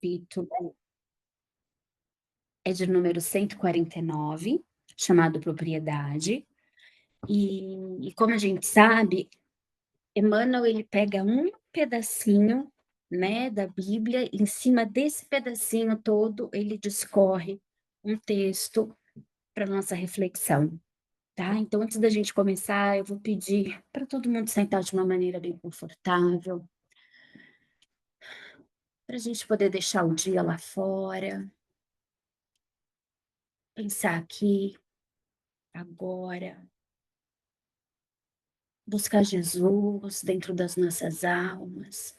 capítulo é de número 149, chamado Propriedade, e como a gente sabe, Emmanuel ele pega um pedacinho, né, da Bíblia, em cima desse pedacinho todo ele discorre um texto para nossa reflexão, tá? Então antes da gente começar, eu vou pedir para todo mundo sentar de uma maneira bem confortável, para a gente poder deixar o dia lá fora, pensar aqui, agora, buscar Jesus dentro das nossas almas,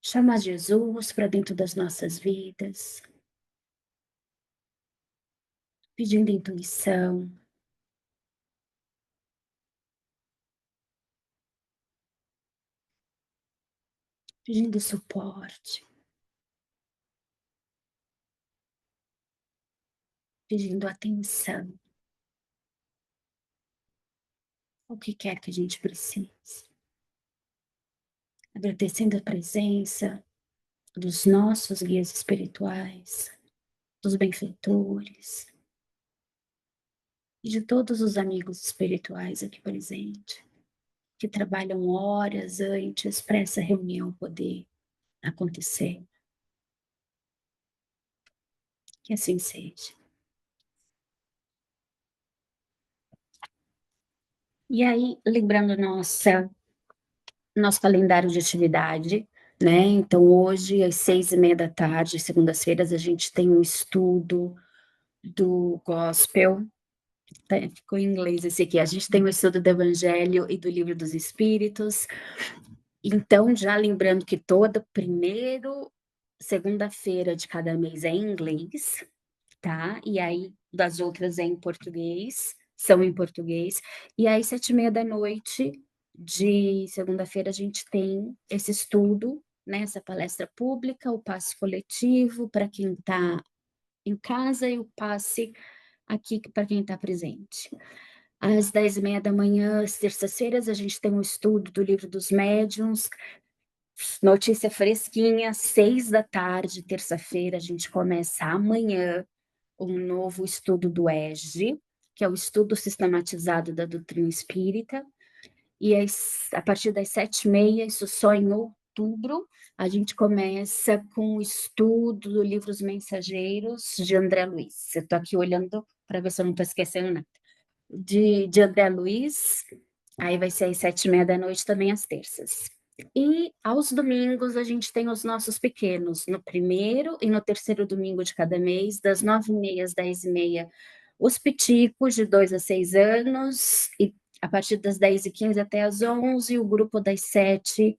chamar Jesus para dentro das nossas vidas, pedindo intuição, pedindo suporte, pedindo atenção, o que quer que a gente precise, agradecendo a presença dos nossos guias espirituais, dos benfeitores e de todos os amigos espirituais aqui presentes, que trabalham horas antes para essa reunião poder acontecer. Que assim seja. E aí, lembrando nosso calendário de atividade, né? Então, hoje, às 6h30, segundas-feiras, a gente tem um estudo do Gospel. Ficou em inglês esse aqui. A gente tem o estudo do Evangelho e do Livro dos Espíritos. Então, já lembrando que toda segunda-feira de cada mês é em inglês, tá? E aí, das outras é em português, são em português. E aí, 7h30 de segunda-feira, a gente tem esse estudo, né? Essa palestra pública, o passe coletivo para quem está em casa e o passe aqui para quem está presente. Às 10h30 às terças-feiras, a gente tem um estudo do Livro dos Médiuns, notícia fresquinha, 6h, terça-feira, a gente começa amanhã um novo estudo do ESG, que é o estudo sistematizado da doutrina espírita, e a partir das 7h30, isso só em outubro, a gente começa com o estudo do livro Os Mensageiros, de André Luiz. Eu estou aqui olhando para ver se eu não estou esquecendo nada. De André Luiz, aí vai ser às 7h30 também, às terças. E aos domingos a gente tem os nossos pequenos, no primeiro e no terceiro domingo de cada mês, das 9h30 às 10h30, os piticos de 2 a 6 anos, e a partir das 10h15 até às 11h, o grupo das 7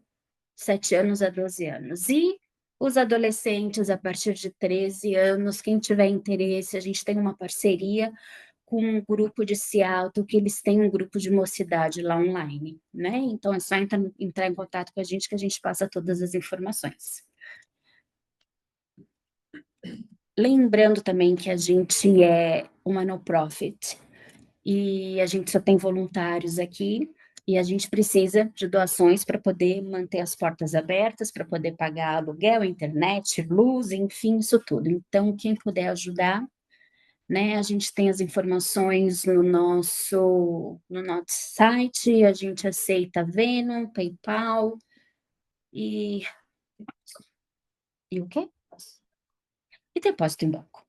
anos a 12 anos. E os adolescentes a partir de 13 anos, quem tiver interesse, a gente tem uma parceria com um grupo de Seattle, que eles têm um grupo de mocidade lá online, né? Então é só entrar em contato com a gente que a gente passa todas as informações. Lembrando também que a gente é uma non-profit e a gente só tem voluntários aqui e a gente precisa de doações para poder manter as portas abertas, para poder pagar aluguel, internet, luz, enfim, isso tudo. Então, quem puder ajudar, né? A gente tem as informações no nosso site, a gente aceita Venmo, PayPal e o quê? E depósito em banco.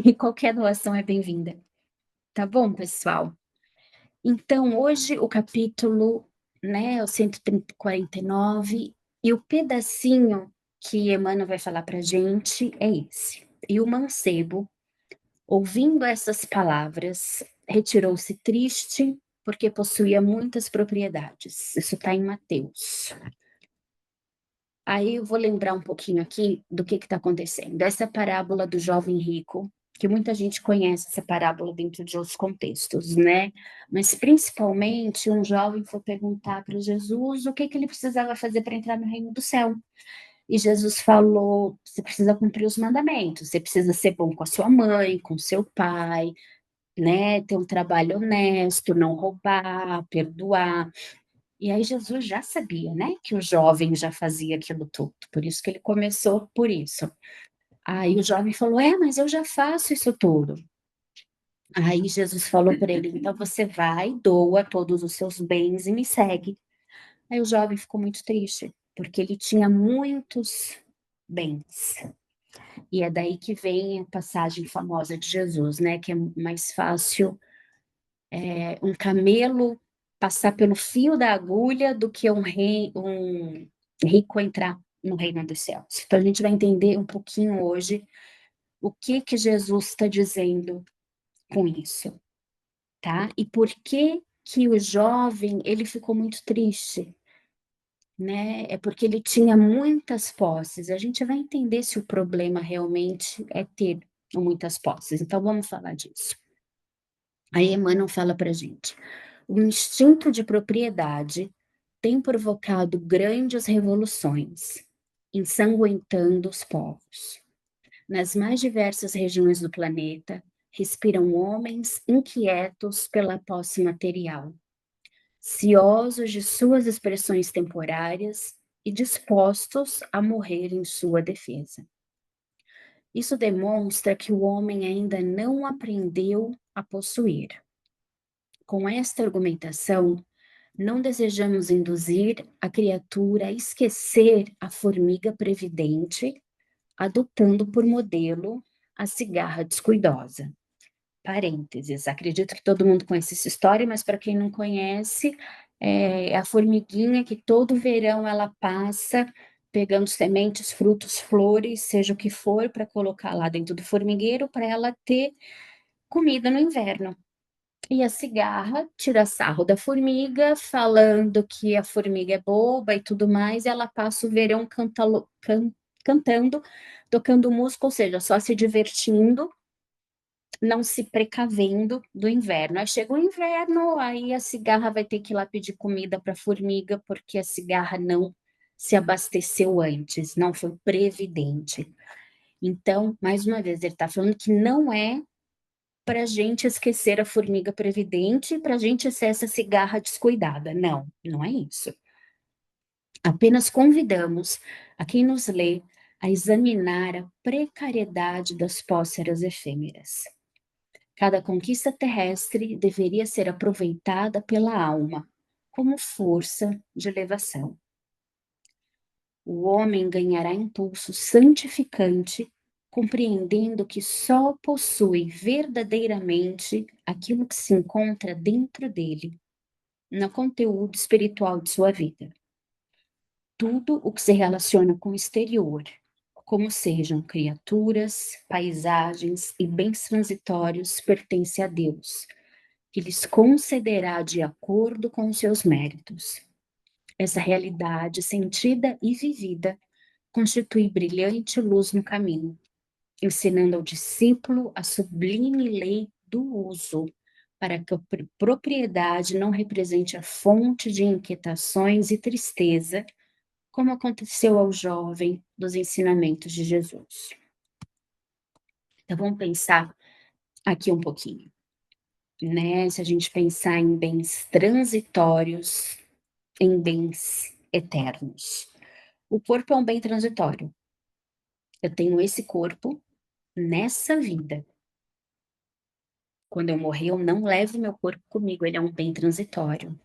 E qualquer doação é bem-vinda. Tá bom, pessoal? Então, hoje o capítulo, né, é o 149, e o pedacinho que Emmanuel vai falar para a gente é esse. E o mancebo, ouvindo essas palavras, retirou-se triste, porque possuía muitas propriedades. Isso está em Mateus. Aí eu vou lembrar um pouquinho aqui do que está acontecendo. Essa parábola do jovem rico, que muita gente conhece essa parábola dentro de outros contextos, né? Mas principalmente um jovem foi perguntar para Jesus o que ele precisava fazer para entrar no reino do céu. E Jesus falou: você precisa cumprir os mandamentos, você precisa ser bom com a sua mãe, com seu pai, né? Ter um trabalho honesto, não roubar, perdoar. E aí Jesus já sabia, né, que o jovem já fazia aquilo tudo, por isso que ele começou por isso. Aí o jovem falou: "É, mas eu já faço isso tudo". Aí Jesus falou para ele: "Então você vai, doa todos os seus bens e me segue". Aí o jovem ficou muito triste, porque ele tinha muitos bens. E é daí que vem a passagem famosa de Jesus, né, que é mais fácil, um camelo passar pelo fio da agulha do que um rico entrar no reino dos céus. Então a gente vai entender um pouquinho hoje o que que Jesus está dizendo com isso, tá? E por que que o jovem, ele ficou muito triste, né, é porque ele tinha muitas posses. A gente vai entender se o problema realmente é ter muitas posses, então vamos falar disso. Aí Emmanuel fala pra gente: "O instinto de propriedade tem provocado grandes revoluções, ensanguentando os povos. Nas mais diversas regiões do planeta, respiram homens inquietos pela posse material, ciosos de suas expressões temporárias e dispostos a morrer em sua defesa. Isso demonstra que o homem ainda não aprendeu a possuir. Com esta argumentação, não desejamos induzir a criatura a esquecer a formiga previdente, adotando por modelo a cigarra descuidosa. Parênteses, acredito que todo mundo conhece essa história, mas para quem não conhece, é a formiguinha que todo verão ela passa pegando sementes, frutos, flores, seja o que for, para colocar lá dentro do formigueiro, para ela ter comida no inverno. E a cigarra tira sarro da formiga, falando que a formiga é boba e tudo mais, e ela passa o verão cantando, tocando música, ou seja, só se divertindo, não se precavendo do inverno. Aí chega o inverno, aí a cigarra vai ter que ir lá pedir comida para a formiga, porque a cigarra não se abasteceu antes, não foi previdente. Então, mais uma vez, ele está falando que não é para a gente esquecer a formiga previdente, para a gente ser essa cigarra descuidada. Não, não é isso. Apenas convidamos a quem nos lê a examinar a precariedade das pósseras efêmeras. Cada conquista terrestre deveria ser aproveitada pela alma como força de elevação. O homem ganhará impulso santificante, compreendendo que só possui verdadeiramente aquilo que se encontra dentro dele, no conteúdo espiritual de sua vida. Tudo o que se relaciona com o exterior, como sejam criaturas, paisagens e bens transitórios, pertence a Deus, que lhes concederá de acordo com seus méritos. Essa realidade sentida e vivida constitui brilhante luz no caminho, ensinando ao discípulo a sublime lei do uso, para que a propriedade não represente a fonte de inquietações e tristeza, como aconteceu ao jovem dos ensinamentos de Jesus. Então vamos pensar aqui um pouquinho, né? Se a gente pensar em bens transitórios, em bens eternos. O corpo é um bem transitório. Eu tenho esse corpo nessa vida. Quando eu morrer, eu não levo meu corpo comigo, ele é um bem transitório.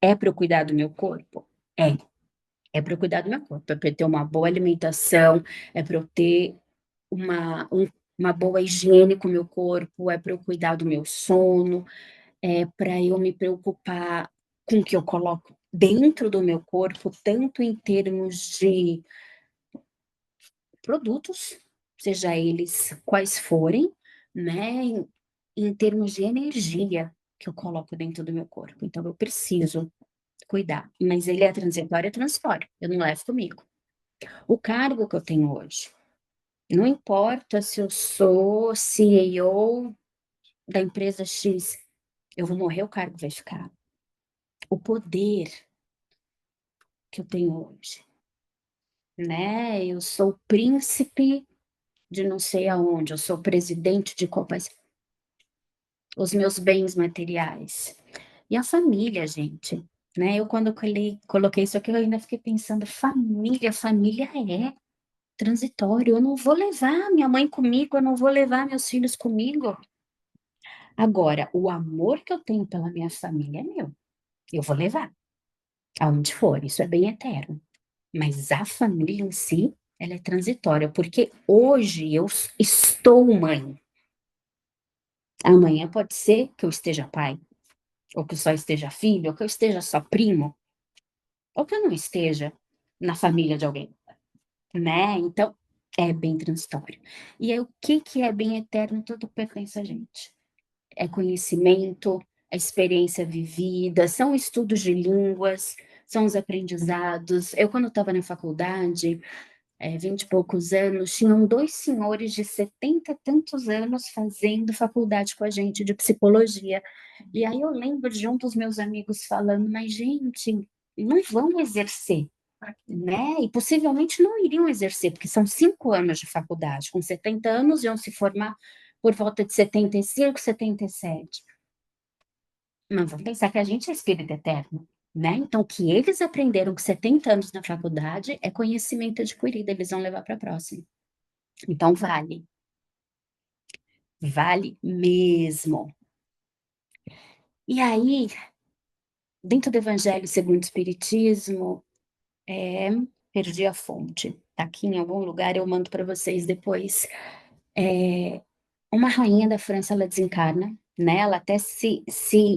É para eu cuidar do meu corpo? É. É para eu cuidar do meu corpo, é para eu ter uma boa alimentação, é para eu ter uma boa higiene com o meu corpo, é para eu cuidar do meu sono, é para eu me preocupar com o que eu coloco dentro do meu corpo, tanto em termos de produtos, seja eles quais forem, né, em termos de energia que eu coloco dentro do meu corpo. Então eu preciso cuidar, mas ele é transitório, é transitório, eu não levo comigo. O cargo que eu tenho hoje, não importa se eu sou CEO da empresa X, eu vou morrer, o cargo vai ficar. O poder que eu tenho hoje, né, eu sou príncipe de não sei aonde, eu sou presidente de qual país, os meus bens materiais. E a família, gente, né? Eu quando coloquei isso aqui, eu ainda fiquei pensando, família é transitório. Eu não vou levar minha mãe comigo, eu não vou levar meus filhos comigo. Agora, o amor que eu tenho pela minha família é meu. Eu vou levar, aonde for, isso é bem eterno. Mas a família em si, ela é transitória, porque hoje eu estou mãe. Amanhã pode ser que eu esteja pai, ou que eu só esteja filho, ou que eu esteja só primo, ou que eu não esteja na família de alguém, né? Então, é bem transitório. E aí, o que que é bem eterno? Tudo pertence a gente. É conhecimento, é experiência vivida, são estudos de línguas, são os aprendizados. Eu, quando estava na faculdade, 20 e poucos anos, tinham 2 senhores de 70 e tantos anos fazendo faculdade com a gente de psicologia. E aí eu lembro de um dos meus amigos falando: "Mas, gente, não vão exercer, né, e possivelmente não iriam exercer, porque são 5 anos de faculdade, com 70 anos iam se formar por volta de 75, 77. Mas vamos pensar que a gente é espírito eterno, né, então o que eles aprenderam com 70 anos na faculdade é conhecimento adquirido, eles vão levar para a próxima. Então vale mesmo. E aí, dentro do Evangelho segundo o Espiritismo, eh, perdi a fonte, tá aqui em algum lugar, eu mando para vocês depois. Uma rainha da França, ela desencarna, né, ela até se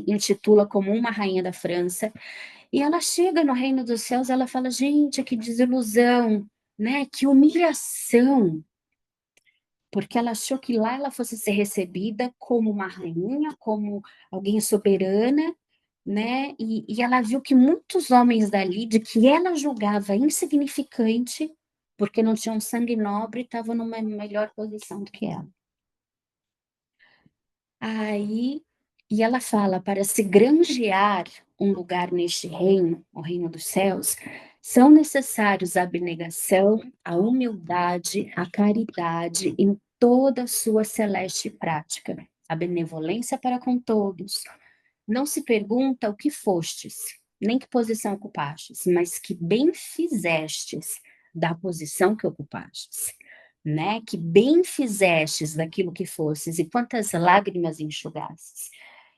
intitula como uma rainha da França, e ela chega no reino dos céus, ela fala: "Gente, que desilusão, né, que humilhação", porque ela achou que lá ela fosse ser recebida como uma rainha, como alguém soberana, né, e ela viu que muitos homens dali, de que ela julgava insignificante, porque não tinham sangue nobre, estavam numa melhor posição do que ela. Aí e ela fala: "Para se granjear um lugar neste reino, o reino dos céus, são necessários a abnegação, a humildade, a caridade em toda a sua celeste prática, a benevolência para com todos. Não se pergunta o que fostes, nem que posição ocupastes, mas que bem fizestes da posição que ocupastes, né? Que bem fizestes daquilo que fostes e quantas lágrimas enxugastes."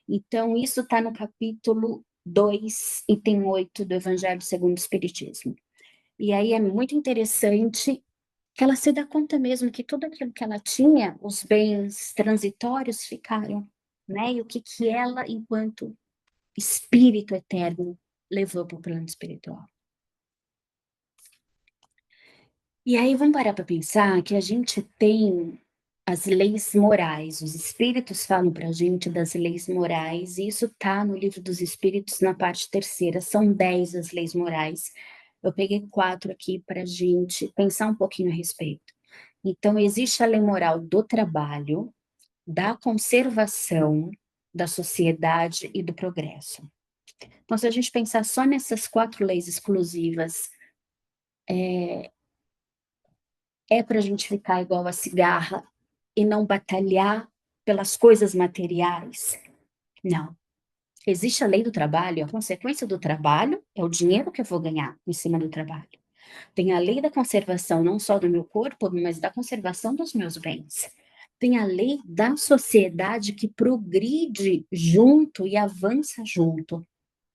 Então, isso está no capítulo 2, item 8 do Evangelho segundo o Espiritismo. E aí é muito interessante que ela se dá conta mesmo que tudo aquilo que ela tinha, os bens transitórios ficaram, né? E o que que ela, enquanto espírito eterno, levou para o plano espiritual. E aí vamos parar para pensar que a gente tem as leis morais, os espíritos falam para a gente das leis morais, e isso está no Livro dos Espíritos, na parte terceira, são 10 as leis morais. Eu peguei 4 aqui para a gente pensar um pouquinho a respeito. Então, existe a lei moral do trabalho, da conservação, da sociedade e do progresso. Então, se a gente pensar só nessas 4 leis exclusivas, é para a gente ficar igual a cigarra e não batalhar pelas coisas materiais? Não. Existe a lei do trabalho, a consequência do trabalho é o dinheiro que eu vou ganhar em cima do trabalho. Tem a lei da conservação, não só do meu corpo, mas da conservação dos meus bens. Tem a lei da sociedade que progride junto e avança junto.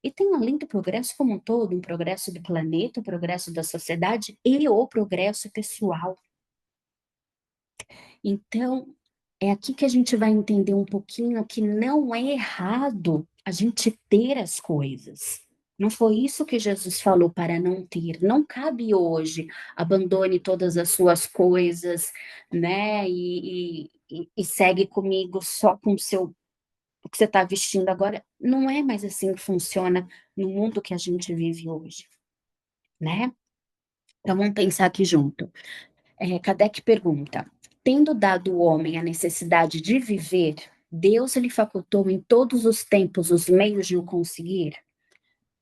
E tem a lei do progresso como um todo, um progresso do planeta, o progresso da sociedade e o progresso pessoal. Então, é aqui que a gente vai entender um pouquinho que não é errado a gente ter as coisas. Não foi isso que Jesus falou para não ter. Não cabe hoje, abandone todas as suas coisas, né? E segue comigo só com o que você está vestindo agora. Não é mais assim que funciona no mundo que a gente vive hoje, né? Então vamos pensar aqui junto. Kardec pergunta: tendo dado ao homem a necessidade de viver, Deus lhe facultou em todos os tempos os meios de o conseguir?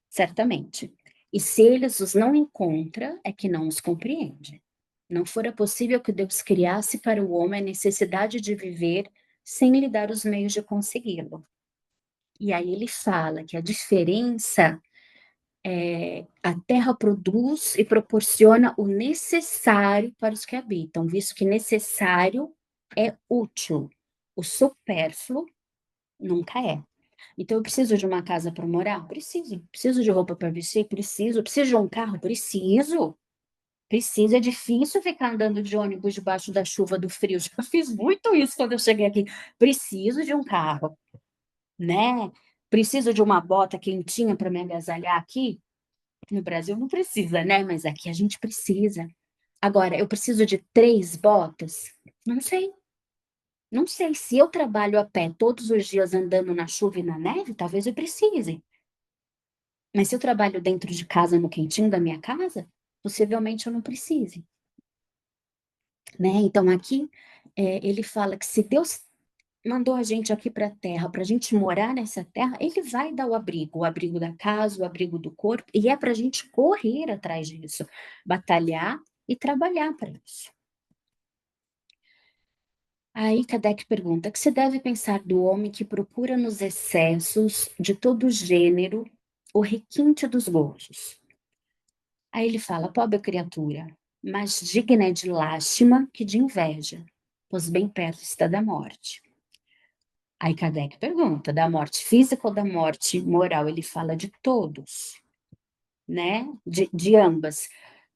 Certamente. E se eles os não encontra, é que não os compreende. Não fora possível que Deus criasse para o homem a necessidade de viver sem lhe dar os meios de consegui-lo. E aí ele fala que a diferença a terra produz e proporciona o necessário para os que habitam, visto que necessário é útil, o supérfluo nunca é. Então eu preciso de uma casa para morar? Preciso. Preciso de roupa para vestir? Preciso. Preciso de um carro? Preciso. Preciso. É difícil ficar andando de ônibus debaixo da chuva, do frio. Já fiz muito isso quando eu cheguei aqui. Preciso de um carro, né? Preciso de uma bota quentinha para me agasalhar aqui. No Brasil não precisa, né? Mas aqui a gente precisa. Agora, eu preciso de 3 botas? Não sei. Não sei. Se eu trabalho a pé todos os dias andando na chuva e na neve, talvez eu precise. Mas se eu trabalho dentro de casa, no quentinho da minha casa, possivelmente eu não precise, né? Então aqui, ele fala que se Deus mandou a gente aqui para a terra, para a gente morar nessa terra, ele vai dar o abrigo da casa, o abrigo do corpo, e é para a gente correr atrás disso, batalhar e trabalhar para isso. Aí Kardec pergunta: que se deve pensar do homem que procura nos excessos de todo gênero o requinte dos gozos? Aí ele fala: pobre criatura, mais digna é de lástima que de inveja, pois bem perto está da morte. Aí Kardec pergunta: da morte física ou da morte moral? Ele fala de todos, né? De ambas,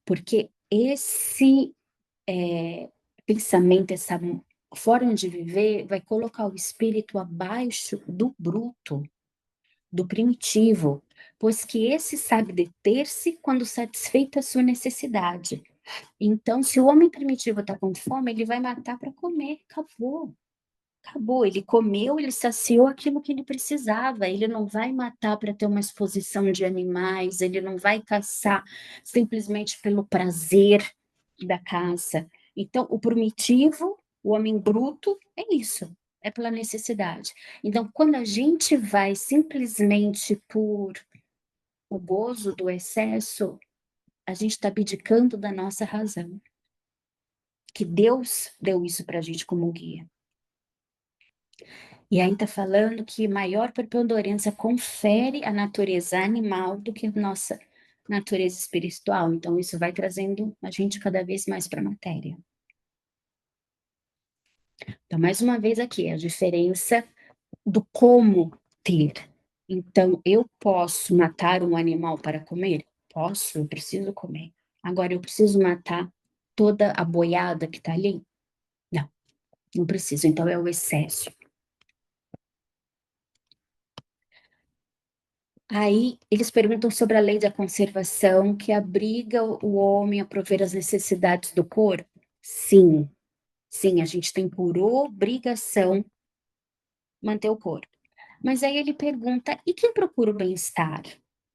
porque esse pensamento, essa forma de viver, vai colocar o espírito abaixo do bruto, do primitivo, pois que esse sabe deter-se quando satisfeita a sua necessidade. Então, se o homem primitivo está com fome, ele vai matar para comer, acabou. Acabou, ele comeu, ele saciou aquilo que ele precisava, ele não vai matar para ter uma exposição de animais, ele não vai caçar simplesmente pelo prazer da caça. Então, o primitivo, o homem bruto, é isso, é pela necessidade. Então, quando a gente vai simplesmente por o gozo do excesso, a gente está abdicando da nossa razão, que Deus deu isso para a gente como guia. E aí está falando que maior preponderância confere a natureza animal do que a nossa natureza espiritual. Então, isso vai trazendo a gente cada vez mais para a matéria. Então, mais uma vez aqui, a diferença do como ter. Então, eu posso matar um animal para comer? Posso, eu preciso comer. Agora, eu preciso matar toda a boiada que está ali? Não, não preciso. Então, é o excesso. Aí eles perguntam sobre a lei da conservação que obriga o homem a prover as necessidades do corpo. Sim, sim, a gente tem por obrigação manter o corpo. Mas aí ele pergunta: e quem procura o bem-estar?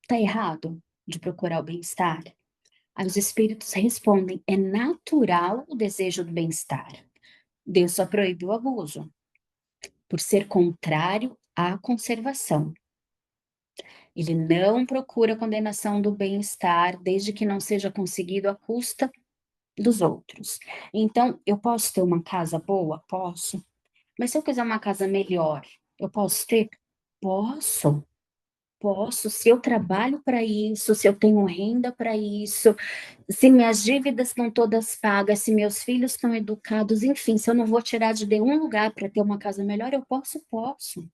Está errado de procurar o bem-estar? Aí os espíritos respondem: é natural o desejo do bem-estar. Deus só proibiu o abuso, por ser contrário à conservação. Ele não procura a condenação do bem-estar, desde que não seja conseguido à custa dos outros. Então, eu posso ter uma casa boa? Posso. Mas se eu quiser uma casa melhor, eu posso ter? Posso. Posso, se eu trabalho para isso, se eu tenho renda para isso, se minhas dívidas estão todas pagas, se meus filhos estão educados, enfim, se eu não vou tirar de nenhum lugar para ter uma casa melhor, eu posso, posso.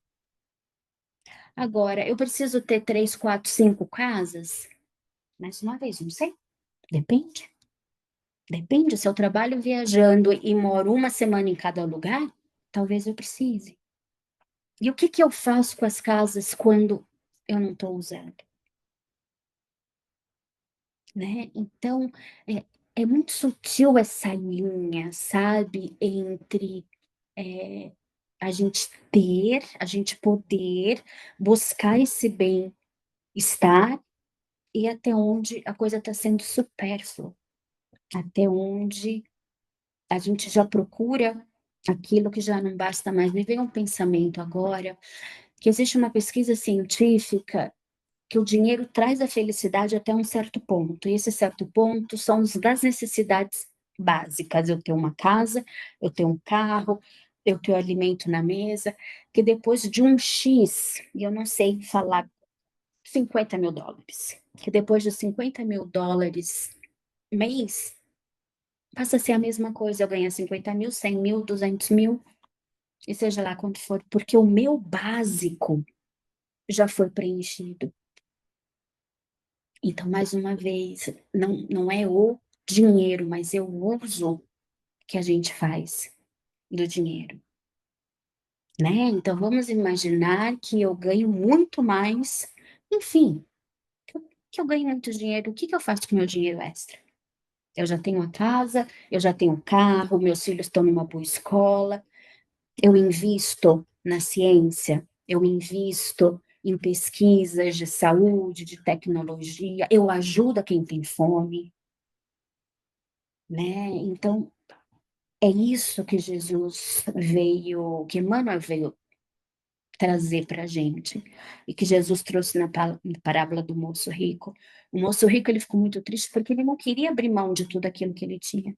Agora, eu preciso ter 3, 4, 5 casas? Mais uma vez, não sei. Depende. Depende. Se eu trabalho viajando e moro uma semana em cada lugar, talvez eu precise. E o que que eu faço com as casas quando eu não estou usando, né? Então, é, é muito sutil essa linha, sabe? Entre a gente ter, a gente poder buscar esse bem-estar e até onde a coisa está sendo supérflua, até onde a gente já procura aquilo que já não basta mais. Me veio um pensamento agora que existe uma pesquisa científica que o dinheiro traz a felicidade até um certo ponto, e esse certo ponto são das necessidades básicas. Eu tenho uma casa, eu tenho um carro, eu tenho alimento na mesa, que depois de um X, e eu não sei falar, US$ 50.000, que depois de US$ 50.000 mês, passa a ser a mesma coisa, eu ganhar 50.000, 100.000, 200.000, e seja lá quanto for, porque o meu básico já foi preenchido. Então, mais uma vez, não é o dinheiro, mas é o uso que a gente faz do dinheiro, né. Então vamos imaginar que eu ganho muito mais, enfim, que eu ganho muito dinheiro, o que que eu faço com o meu dinheiro extra? Eu já tenho a casa, eu já tenho um carro, meus filhos estão numa boa escola, eu invisto na ciência, eu invisto em pesquisas de saúde, de tecnologia, eu ajudo a quem tem fome, né. Então, é isso que Jesus veio que Emmanuel veio trazer para a gente, e que Jesus trouxe na parábola do moço rico. O moço rico, ele ficou muito triste, porque ele não queria abrir mão de tudo aquilo que ele tinha.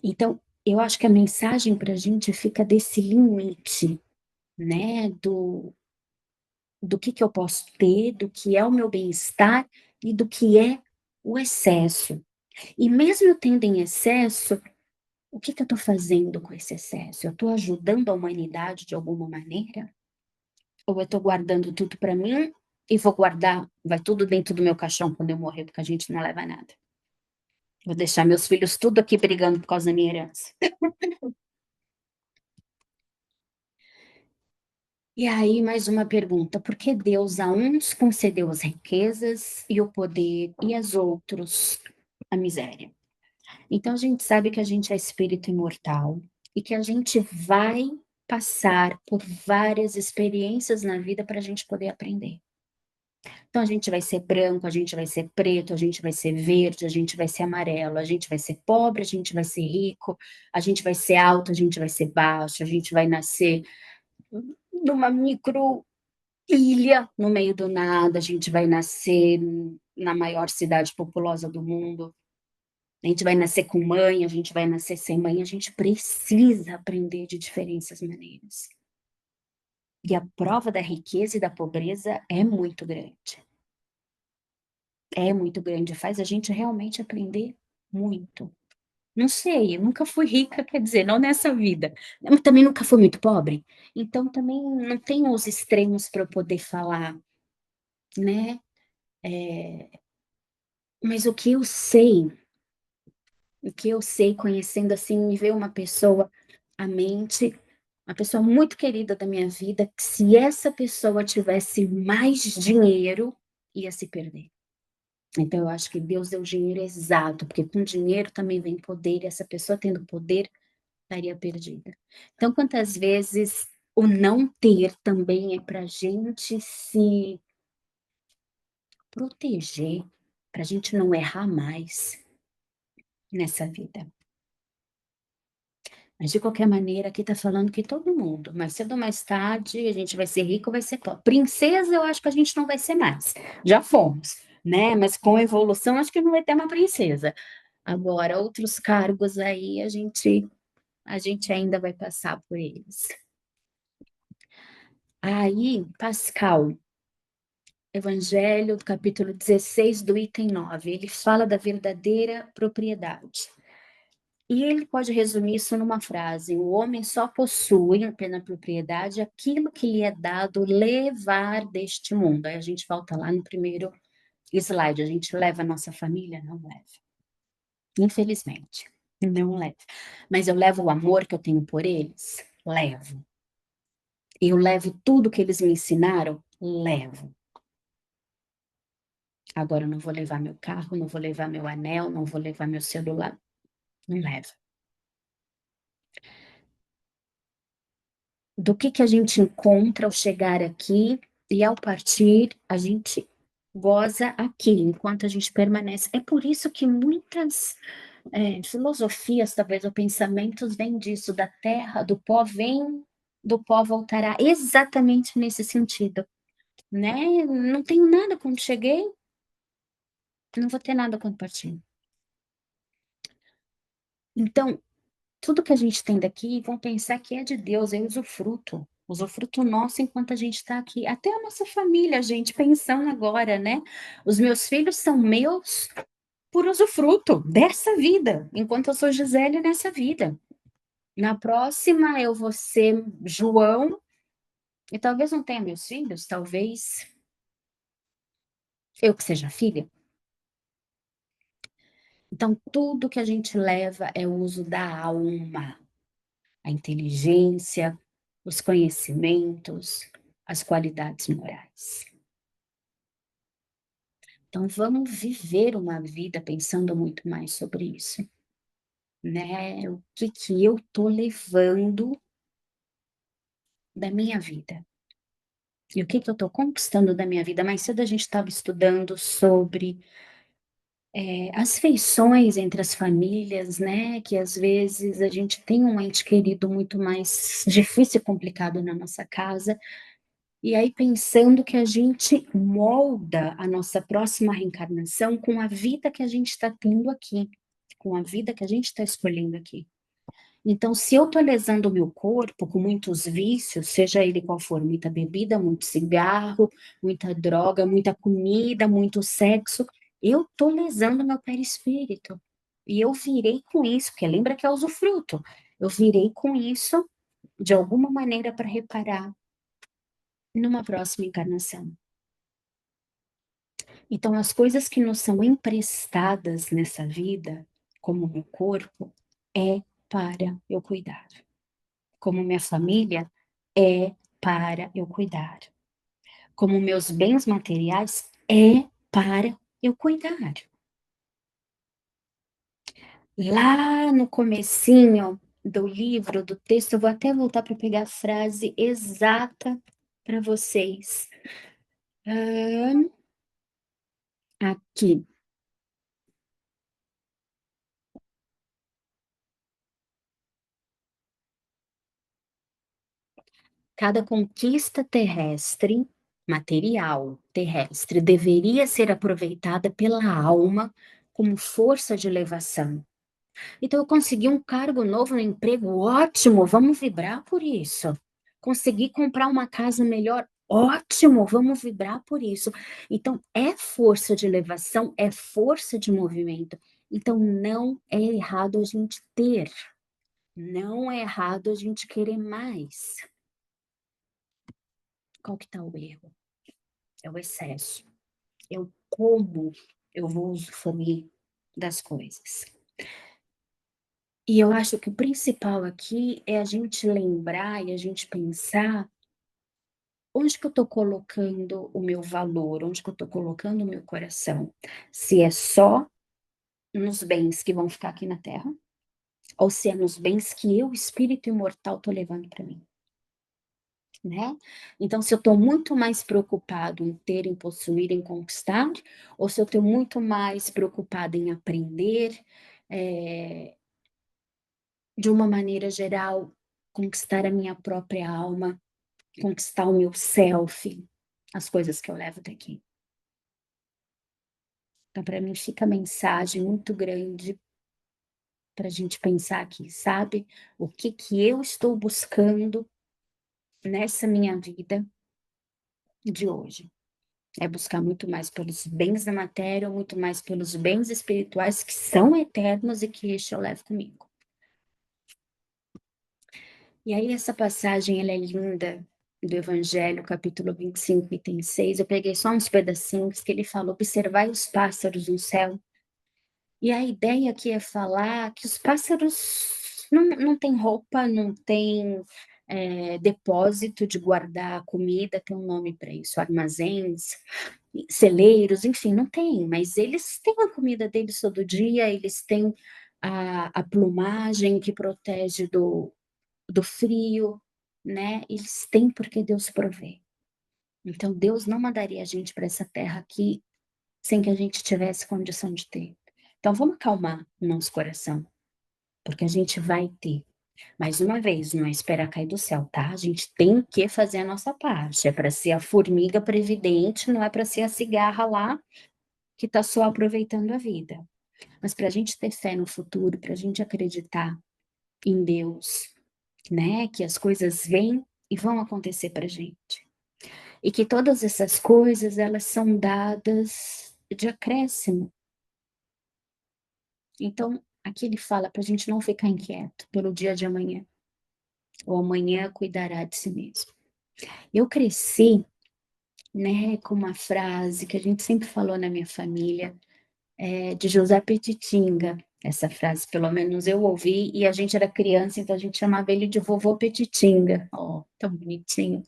Então, eu acho que a mensagem para a gente fica desse limite, né, do que eu posso ter, do que é o meu bem-estar e do que é o excesso. E mesmo eu tendo em excesso, o que eu estou fazendo com esse excesso? Eu estou ajudando a humanidade de alguma maneira? Ou eu estou guardando tudo para mim e vou guardar vai tudo dentro do meu caixão quando eu morrer, porque a gente não leva nada. Vou deixar meus filhos tudo aqui brigando por causa da minha herança. E aí mais uma pergunta, por que Deus a uns concedeu as riquezas e o poder e aos outros a miséria? Então a gente sabe que a gente é espírito imortal e que a gente vai passar por várias experiências na vida para a gente poder aprender. Então a gente vai ser branco, a gente vai ser preto, a gente vai ser verde, a gente vai ser amarelo, a gente vai ser pobre, a gente vai ser rico, a gente vai ser alto, a gente vai ser baixo, a gente vai nascer numa micro ilha no meio do nada, a gente vai nascer na maior cidade populosa do mundo, a gente vai nascer com mãe, a gente vai nascer sem mãe, a gente precisa aprender de diferentes maneiras. E a prova da riqueza e da pobreza é muito grande, faz a gente realmente aprender muito. Não sei, eu nunca fui rica, quer dizer, não nessa vida, mas também nunca fui muito pobre, então também não tenho os extremos para eu poder falar, né, eh, mas o que eu sei conhecendo, assim, me veio uma pessoa à mente, uma pessoa muito querida da minha vida, que se essa pessoa tivesse mais dinheiro, ia se perder. Então eu acho que Deus deu o dinheiro exato, porque com dinheiro também vem poder, e essa pessoa tendo poder, estaria perdida. Então quantas vezes o não ter também é pra gente se proteger, pra gente não errar mais nessa vida. Mas de qualquer maneira aqui tá falando que todo mundo, mais cedo ou mais tarde, a gente vai ser rico ou vai ser pobre. Princesa eu acho que a gente não vai ser mais, já fomos, né, mas com a evolução acho que não vai ter uma princesa. Agora outros cargos aí a gente ainda vai passar por eles. Aí Pascal, Evangelho do capítulo 16 do item 9, ele fala da verdadeira propriedade. E ele pode resumir isso numa frase: "O homem só possui a plena propriedade aquilo que lhe é dado levar deste mundo". Aí a gente volta lá no primeiro slide, a gente leva a nossa família? Não leva, infelizmente, não leva. Mas eu levo o amor que eu tenho por eles? Levo. Eu levo tudo que eles me ensinaram? Levo. Agora eu não vou levar meu carro, não vou levar meu anel, não vou levar meu celular, não levo. Do que a gente encontra ao chegar aqui e ao partir, a gente goza aqui, enquanto a gente permanece. É por isso que muitas, filosofias, talvez, ou pensamentos vêm disso, da terra, do pó vem, do pó voltará, exatamente nesse sentido, né. Não tenho nada quando cheguei, não vou ter nada quando partir. Então, tudo que a gente tem daqui vão pensar que é de Deus, é usufruto nosso enquanto a gente está aqui. Até a nossa família, gente, pensando agora, né? Os meus filhos são meus por usufruto dessa vida, enquanto eu sou Gisele nessa vida. Na próxima eu vou ser João, e talvez não tenha meus filhos, talvez eu que seja filha. Então, tudo que a gente leva é o uso da alma, a inteligência, os conhecimentos, as qualidades morais. Então, vamos viver uma vida pensando muito mais sobre isso, né? O que que eu tô levando da minha vida? E o que que eu tô conquistando da minha vida? Mais cedo a gente estava estudando sobre as feições entre as famílias, né, que às vezes a gente tem um ente querido muito mais difícil e complicado na nossa casa, e aí pensando que a gente molda a nossa próxima reencarnação com a vida que a gente está tendo aqui, com a vida que a gente está escolhendo aqui. Então, se eu estou lesando o meu corpo com muitos vícios, seja ele qual for, muita bebida, muito cigarro, muita droga, muita comida, muito sexo, eu estou lesando meu perispírito. E eu virei com isso, porque lembra que é usufruto. Eu virei com isso, de alguma maneira, para reparar numa próxima encarnação. Então, as coisas que nos são emprestadas nessa vida, como o meu corpo, é para eu cuidar. Como minha família, é para eu cuidar. Como meus bens materiais, é para eu cuidar. Lá no comecinho do livro, do texto, eu vou até voltar para pegar a frase exata para vocês. Aqui. Cada conquista terrestre, material terrestre, deveria ser aproveitada pela alma como força de elevação. Então, eu consegui um cargo novo, um emprego ótimo, vamos vibrar por isso. Consegui comprar uma casa melhor, ótimo, vamos vibrar por isso. Então, é força de elevação, é força de movimento. Então, não é errado a gente ter, não é errado a gente querer mais. Qual que tá o erro? É o excesso. Eu como eu vou usufruir das coisas. E eu acho que o principal aqui é a gente lembrar e a gente pensar onde que eu estou colocando o meu valor, onde que eu estou colocando o meu coração. Se é só nos bens que vão ficar aqui na Terra, ou se é nos bens que eu, espírito imortal, estou levando para mim, né? Então, se eu estou muito mais preocupado em ter, em possuir, em conquistar, ou se eu estou muito mais preocupada em aprender, de uma maneira geral, conquistar a minha própria alma, conquistar o meu self, as coisas que eu levo daqui. Então, para mim, fica a mensagem muito grande para a gente pensar aqui, sabe? O que que eu estou buscando nessa minha vida de hoje? É buscar muito mais pelos bens da matéria, ou muito mais pelos bens espirituais que são eternos e que este eu levo comigo. E aí essa passagem ela é linda, do Evangelho, capítulo 25, item 6. Eu peguei só uns pedacinhos que ele fala: "Observai os pássaros no céu". E a ideia aqui é falar que os pássaros não têm roupa, não têm, depósito de guardar comida, tem um nome para isso, armazéns, celeiros, enfim, não tem, mas eles têm a comida deles todo dia, eles têm a plumagem que protege do frio, né, eles têm porque Deus provê. Então Deus não mandaria a gente para essa terra aqui sem que a gente tivesse condição de ter. Então vamos acalmar o nosso coração, porque a gente vai ter. Mais uma vez, não é esperar cair do céu, tá? A gente tem que fazer a nossa parte. É para ser a formiga previdente, não é para ser a cigarra lá que está só aproveitando a vida. Mas para a gente ter fé no futuro, para a gente acreditar em Deus, né, que as coisas vêm e vão acontecer pra gente. E que todas essas coisas, elas são dadas de acréscimo. Então, aqui ele fala pra gente não ficar inquieto pelo dia de amanhã, o amanhã cuidará de si mesmo. Eu cresci, né, com uma frase que a gente sempre falou na minha família, de José Petitinga. Essa frase, pelo menos eu ouvi, e a gente era criança, então a gente chamava ele de vovô Petitinga. Oh, tão bonitinho.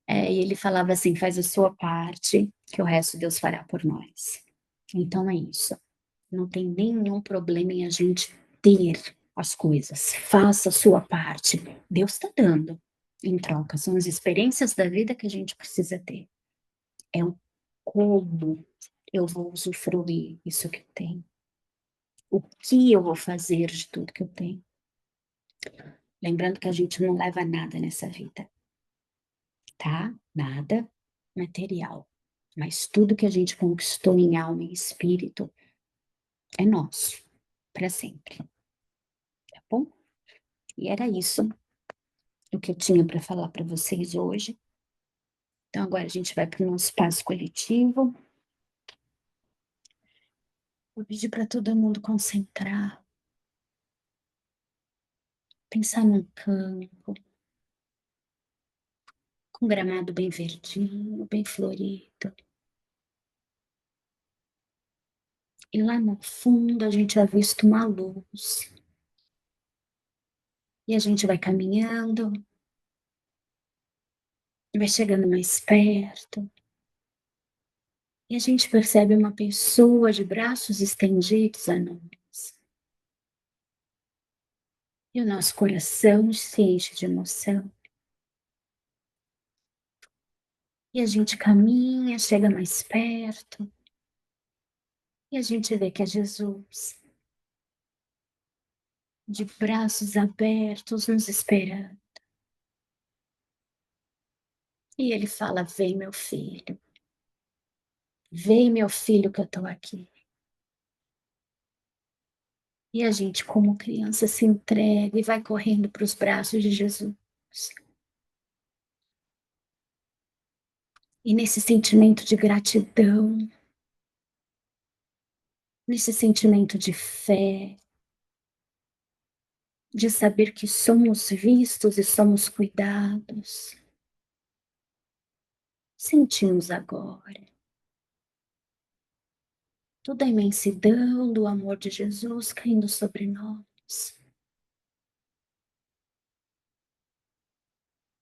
E ele falava assim: "Faz a sua parte, que o resto Deus fará por nós". Então é isso, não tem nenhum problema em a gente ter as coisas, faça a sua parte, Deus está dando em troca, são as experiências da vida que a gente precisa ter, é o como eu vou usufruir isso que eu tenho, o que eu vou fazer de tudo que eu tenho. Lembrando que a gente não leva nada nessa vida, tá? Nada material, mas tudo que a gente conquistou em alma e espírito é nosso, para sempre, tá bom? E era isso o que eu tinha para falar para vocês hoje. Então agora a gente vai para o nosso passo coletivo. Vou pedir para todo mundo concentrar, pensar num campo, com gramado bem verdinho, bem florido. E lá no fundo a gente avista uma luz. E a gente vai caminhando, vai chegando mais perto. E a gente percebe uma pessoa de braços estendidos a nós. E o nosso coração se enche de emoção. E a gente caminha, chega mais perto. E a gente vê que é Jesus, de braços abertos, nos esperando. E ele fala: "Vem, meu filho. Vem, meu filho, que eu estou aqui". E a gente, como criança, se entrega e vai correndo para os braços de Jesus. E nesse sentimento de gratidão, nesse sentimento de fé, de saber que somos vistos e somos cuidados, sentimos agora toda a imensidão do amor de Jesus caindo sobre nós,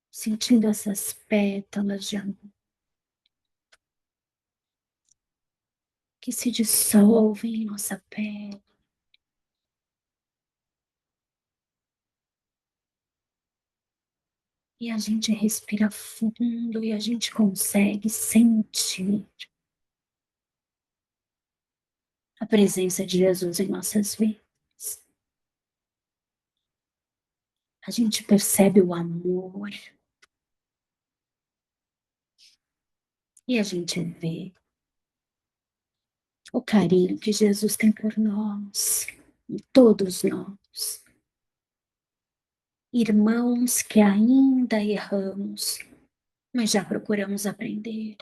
sentindo essas pétalas de amor que se dissolvem em nossa pele. E a gente respira fundo e a gente consegue sentir a presença de Jesus em nossas vidas. A gente percebe o amor e a gente vê o carinho que Jesus tem por nós, todos nós, irmãos que ainda erramos, mas já procuramos aprender,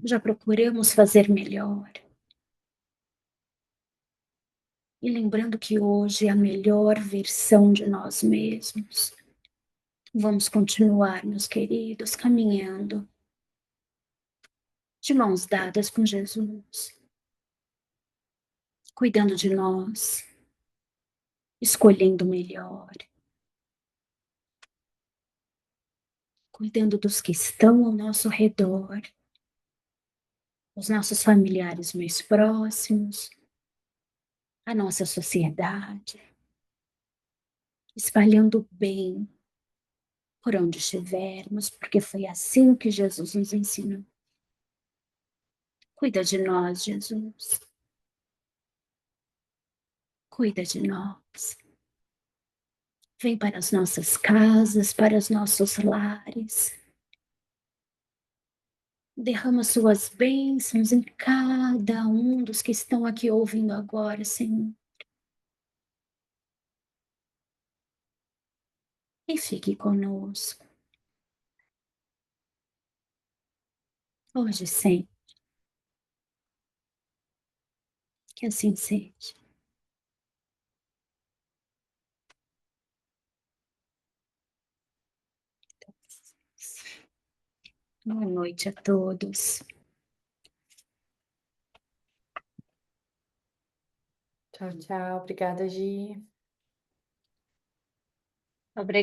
já procuramos fazer melhor. E lembrando que hoje é a melhor versão de nós mesmos. Vamos continuar, meus queridos, caminhando de mãos dadas com Jesus, cuidando de nós, escolhendo o melhor, cuidando dos que estão ao nosso redor, os nossos familiares mais próximos, a nossa sociedade, espalhando o bem por onde estivermos, porque foi assim que Jesus nos ensinou. Cuida de nós, Jesus. Cuida de nós. Vem para as nossas casas, para os nossos lares. Derrama suas bênçãos em cada um dos que estão aqui ouvindo agora, Senhor. e fique conosco, hoje e sempre, que assim seja. Boa noite a todos. Tchau, tchau. Obrigada, Gi. Obrigada.